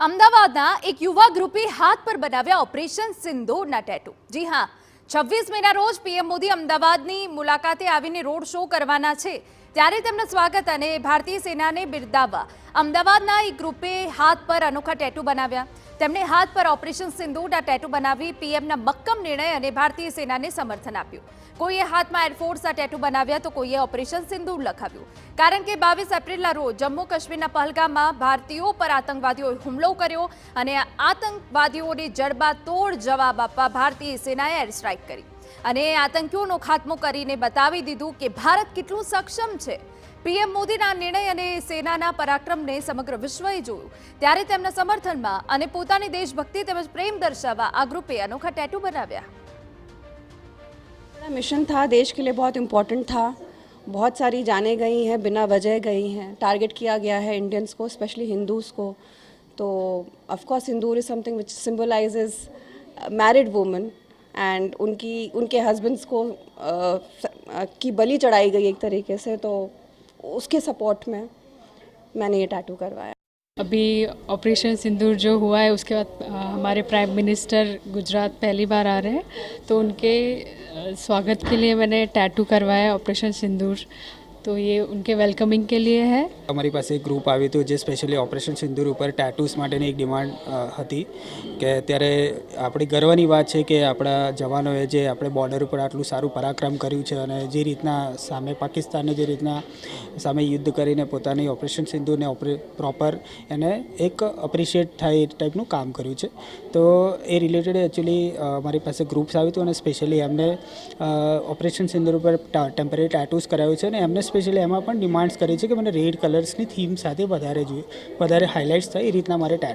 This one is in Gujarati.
અમદાવાદના એક યુવા ગ્રુપે હાથ પર બનાવ્યા ઓપરેશન સિંદૂરના ટેટુ. જી હા, 26 મેના રોજ પીએમ મોદી અમદાવાદની મુલાકાતે આવીને રોડ શો કરવાના છે, ત્યારે તેમના સ્વાગત અને ભારતીય સેનાને બિરદાવવા અમદાવાદના એક ગ્રુપે હાથ પર અનોખા ટેટુ બનાવ્યા. તેમણે હાથ પર ઓપરેશન સિંદૂરના ટેટુ બનાવી પીએમના મક્કમ નિર્ણય અને ભારતીય સેનાને સમર્થન આપ્યું. કોઈએ હાથમાં એરફોર્સના ટેટુ બનાવ્યા તો કોઈએ ઓપરેશન સિંદૂર લખાવ્યું. કારણ કે 22 એપ્રિલના રોજ જમ્મુ કાશ્મીરના પહલગામમાં ભારતીયો પર આતંકવાદીઓએ હુમલો કર્યો અને આતંકવાદીઓને જડબાતોડ જવાબ આપવા ભારતીય સેનાએ એર સ્ટ્રાઇક કરી અને આતંકીઓનો ખાત્મો કરીને બતાવી દીધું કે ભારત કેટલું સક્ષમ છે. પીએમ મોદીના નિર્ણય અને સેનાના પરાક્રમને સમગ્ર વિશ્વએ જોયું, ત્યારે તેમના સમર્થનમાં અને પોતાની દેશભક્તિ તેમજ પ્રેમ દર્શાવવા આ ગ્રુપે અનોખા ટેટુ બનાવ્યા. मिशन था, देश के लिए बहुत इम्पोर्टेंट था. बहुत सारी जाने गई हैं, बिना वजह गई हैं. टारगेट किया गया है इंडियंस को, स्पेशली हिंदूज़ को. तो of course Sindoor is something which symbolises married woman and उनके हस्बैंड्स को की बलि चढ़ाई गई एक तरीके से. तो उसके सपोर्ट में मैंने ये टैटू करवाया. अभी ऑपरेशन सिंदूर जो हुआ है उसके बाद हमारे प्राइम मिनिस्टर गुजरात पहली बार आ रहे हैं, तो उनके स्वागत के लिए मैंने टैटू करवाया ऑपरेशन सिंदूर. तो ये उनके वेलकमिंग के लिए है. અમારી પાસે એક ગ્રુપ આવ્યું હતું જે સ્પેશિયલી ઓપરેશન સિંદૂર ઉપર ટેટૂસ માટેની એક ડિમાન્ડ હતી કે ત્યારે આપણી ગર્વની વાત છે કે આપણા જવાનોએ જે આપણે બોર્ડર ઉપર આટલું સારું પરાક્રમ કર્યું છે અને જે રીતના સામે પાકિસ્તાનને જે રીતના સામે યુદ્ધ કરીને પોતાની ઓપરેશન સિંદૂરને પ્રોપર એને એક અપ્રિશિએટ થાય એ ટાઈપનું કામ કર્યું છે. તો એ રિલેટેડ એકચ્યુઅલી અમારી પાસે ગ્રુપ્સ આવ્યું હતું અને સ્પેશિયલી એમને ઓપરેશન સિંદૂર ઉપર ટેમ્પરરી ટેટૂસ કરાવ્યું છે અને એમને સ્પેશિયલી એમાં પણ ડિમાન્ડ્સ કરી છે કે મને રેડ કલર્સની થીમ સાથે વધારે જોઈએ, વધારે હાઇલાઇટ્સ થાય એ રીતના મારે ટેટુ